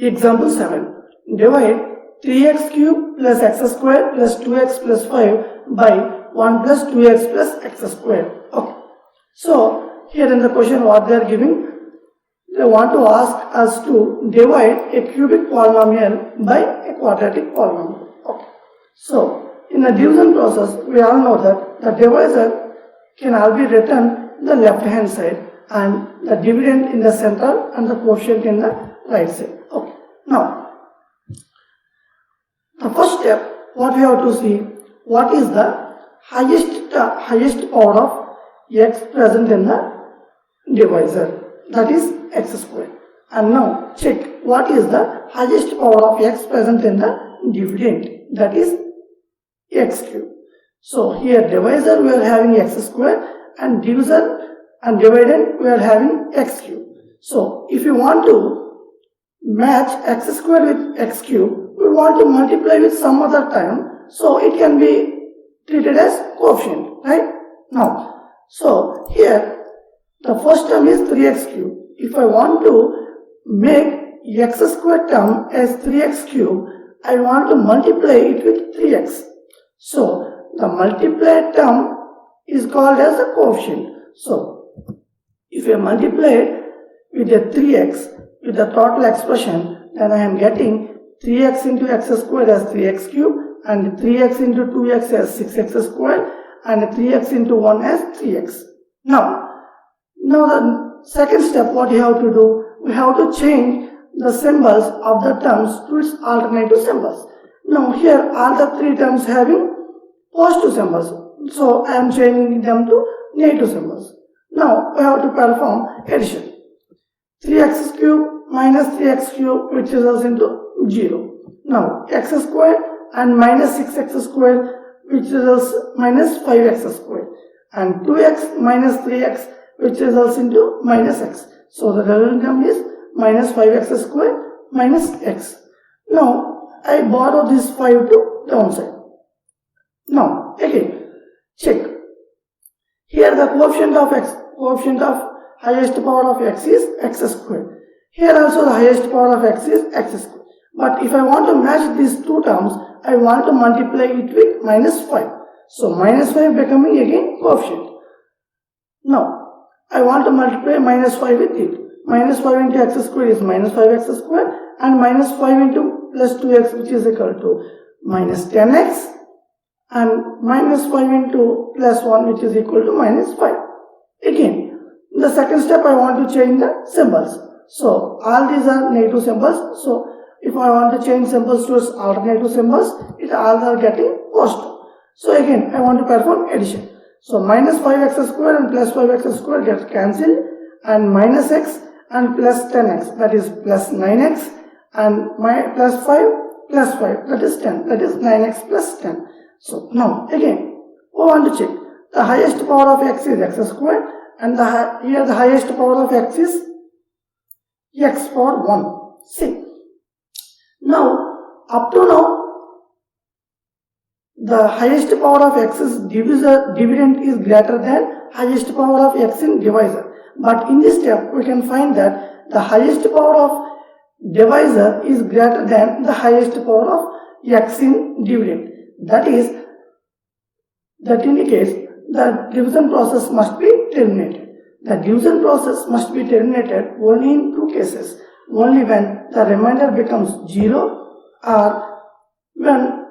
Example 7. Divide 3x cube plus x square plus 2x plus 5 by 1 plus 2x plus x square. Okay. So, here in the question what they are giving, they want to ask us to divide a cubic polynomial by a quadratic polynomial. Okay. So, in the division process, we all know that the divisor can all be written in the left hand side and the dividend in the center and the quotient in the right side. Okay. Now, the first step, what we have to see, what is the highest power of x present in the divisor, that is x square. And now check what is the highest power of x present in the dividend, that is x cube. So here divisor we are having x square and divisor and dividend we are having x cube. So if you want to match x square with x cube, we want to multiply with some other term, so it can be treated as coefficient, right? Now, so here the first term is 3x cube. If I want to make x square term as 3x cube, I want to multiply it with 3x. So the multiplied term is called as a coefficient. So if I multiply it with the 3x with the total expression, then I am getting 3x into x squared as 3x cube and 3x into 2x as 6x squared and 3x into 1 as 3x. Now the second step, what you have to do, we have to change the symbols of the terms to its alternative symbols. Now here all the three terms having positive symbols, so I am changing them to negative symbols. Now we have to perform addition. 3x cube minus 3x cube, which results into 0. Now x square and minus 6x square, which results minus 5x square, and 2x minus 3x, which results into minus x. So the resultant term is minus 5x square minus x. Now I borrow this 5 to downside. Now again check. Here the coefficient of highest power of x is x square. Here also the highest power of x is x square. But if I want to match these two terms, I want to multiply it with minus 5. So minus 5 becoming again coefficient. Now I want to multiply minus 5 with it. Minus 5 into x square is minus 5x square and minus 5 into plus 2x, which is equal to minus 10x, and minus 5 into plus 1, which is equal to minus 5. Again, in the second step I want to change the symbols. So all these are negative symbols. So if I want to change symbols to its alternative symbols, it all are getting positive. So again I want to perform addition. So minus 5x square and plus 5x square get cancelled, and minus x and plus 10x, that is plus 9x, and plus 5 that is 10, that is 9x plus 10. So now again we want to check. The highest power of x is x square, and here the highest power of x is x power 1. See, now up to now the highest power of x's dividend is greater than highest power of x in divisor. But in this step we can find that the highest power of divisor is greater than the highest power of x in dividend. That indicates the division process must be terminated. The division process must be terminated only in two cases. Only when the remainder becomes 0 or when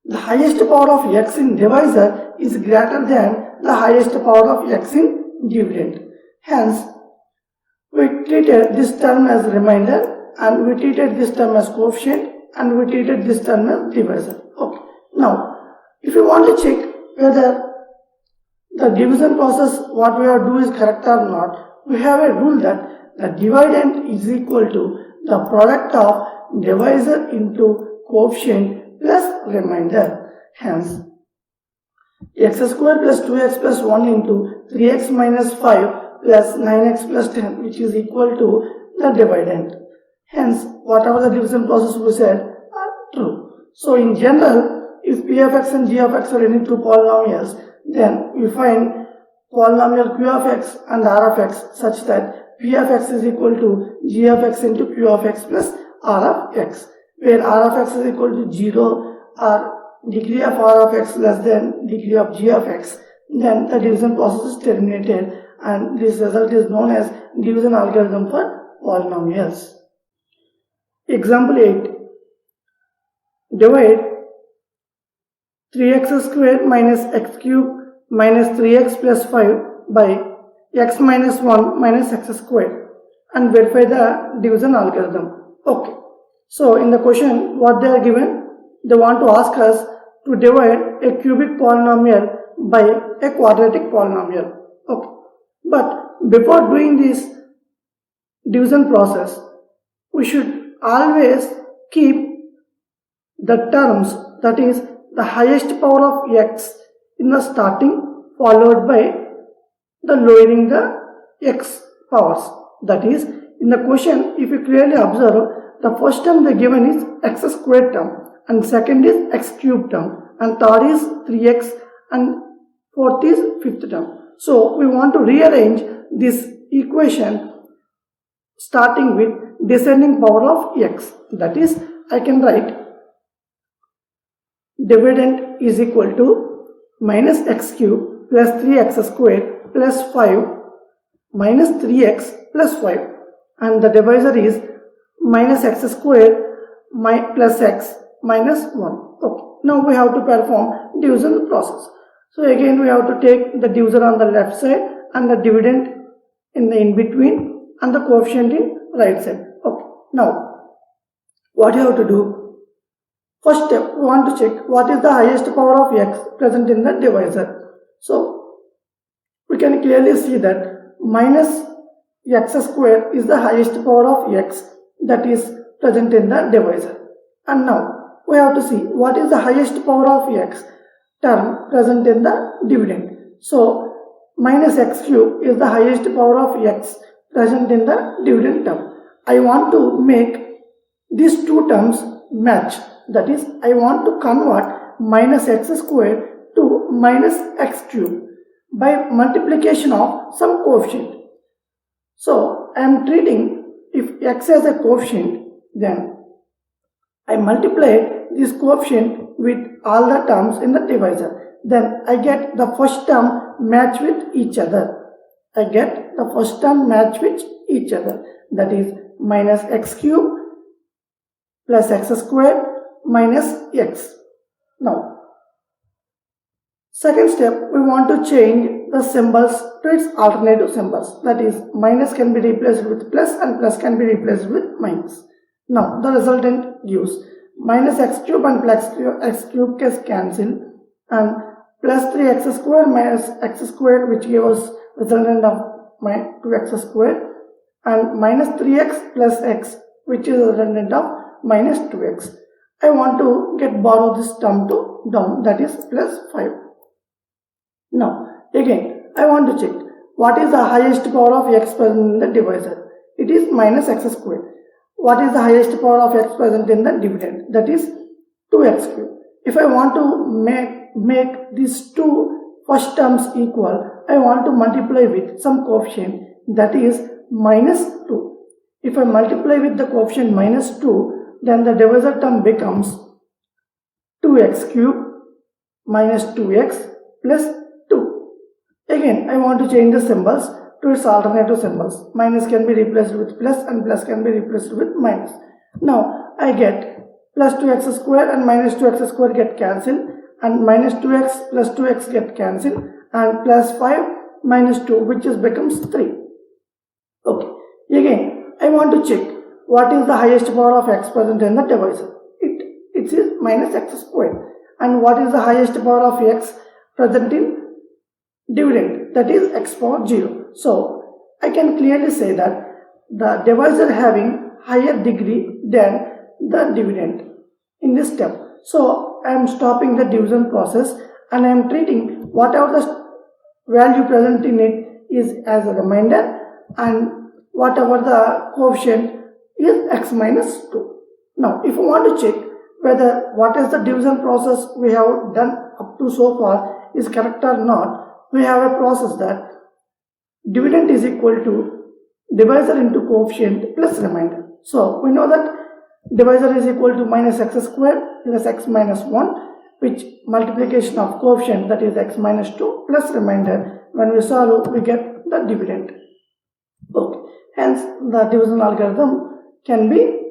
the highest power of x in divisor is greater than the highest power of x in dividend. Hence, we treated this term as remainder, and we treated this term as coefficient, and we treated this term as divisor. Okay. Now, if you want to check whether the division process what we have to do is correct or not, we have a rule that the dividend is equal to the product of divisor into coefficient plus remainder. Hence, x square plus 2x plus 1 into 3x minus 5 plus 9x plus 10, which is equal to the dividend. Hence, whatever the division process we said are true. So in general, if p of x and g of x are any two polynomials, then we find polynomial q of x and r of x such that P of x is equal to g of x into q of x plus r of x, where r of x is equal to 0 or degree of r of x less than degree of g of x, then the division process is terminated, and this result is known as division algorithm for polynomials. Example 8. Divide 3x square minus x cube minus 3x plus 5 by x minus 1 minus x square and verify the division algorithm. Okay. So in the question what they are given, they want to ask us to divide a cubic polynomial by a quadratic polynomial. Okay. But before doing this division process, we should always keep the terms, that is the highest power of x in the starting, followed by the lowering the x powers. That is, in the question, if you clearly observe, the first term they given is x squared term, and second is x cubed term, and third is 3x, and fourth is fifth term. So we want to rearrange this equation starting with descending power of x. That is, I can write dividend is equal to minus x cube plus 3x squared plus 5 minus 3x plus 5, and the divisor is minus x squared plus x minus 1. Okay. Now we have to perform division process. So again we have to take the divisor on the left side and the dividend in the in between and the coefficient in right side. Okay. Now what you have to do? First step, we want to check what is the highest power of x present in the divisor. So we can clearly see that minus x square is the highest power of x that is present in the divisor. And now we have to see what is the highest power of x term present in the dividend. So minus x cube is the highest power of x present in the dividend term. I want to make these two terms match. That is, I want to convert minus x squared to minus x cube by multiplication of some coefficient. So I am treating, if x has a coefficient, then I multiply this coefficient with all the terms in the divisor. Then I get the first term match with each other. I get the first term match with each other. That is minus x cube plus x squared minus x. Now, second step, we want to change the symbols to its alternative symbols. That is, minus can be replaced with plus and plus can be replaced with minus. Now, the resultant gives minus x cube and plus x cube gets cancelled, and plus 3x square minus x squared, which gives us resultant of 2x squared, and minus 3x plus x, which is resultant of minus 2x. I want to borrow this term to down, that is plus 5. Now again I want to check what is the highest power of x present in the divisor. It is minus x squared. What is the highest power of x present in the dividend? That is 2x cubed. If I want to make these two first terms equal, I want to multiply with some coefficient, that is minus 2. If I multiply with the coefficient minus 2, then the divisor term becomes 2x cubed minus 2x plus 2. Again, I want to change the symbols to its alternative symbols. Minus can be replaced with plus and plus can be replaced with minus. Now, I get plus 2x square and minus 2x square get cancelled, and minus 2x plus 2x get cancelled, and plus 5 minus 2, which is becomes 3. Okay. Again, I want to check what is the highest power of x present in the divisor. It is minus x squared. And what is the highest power of x present in dividend? That is x power 0. So I can clearly say that the divisor having higher degree than the dividend in this step. So I am stopping the division process and I am treating whatever the value present in it is as a remainder, and whatever the coefficient is x minus 2. Now if you want to check whether what is the division process we have done up to so far is correct or not, we have a process that dividend is equal to divisor into coefficient plus remainder. So we know that divisor is equal to minus x square plus x minus 1, which multiplication of coefficient, that is x minus 2 plus remainder. When we solve, we get the dividend. Okay. Hence the division algorithm can be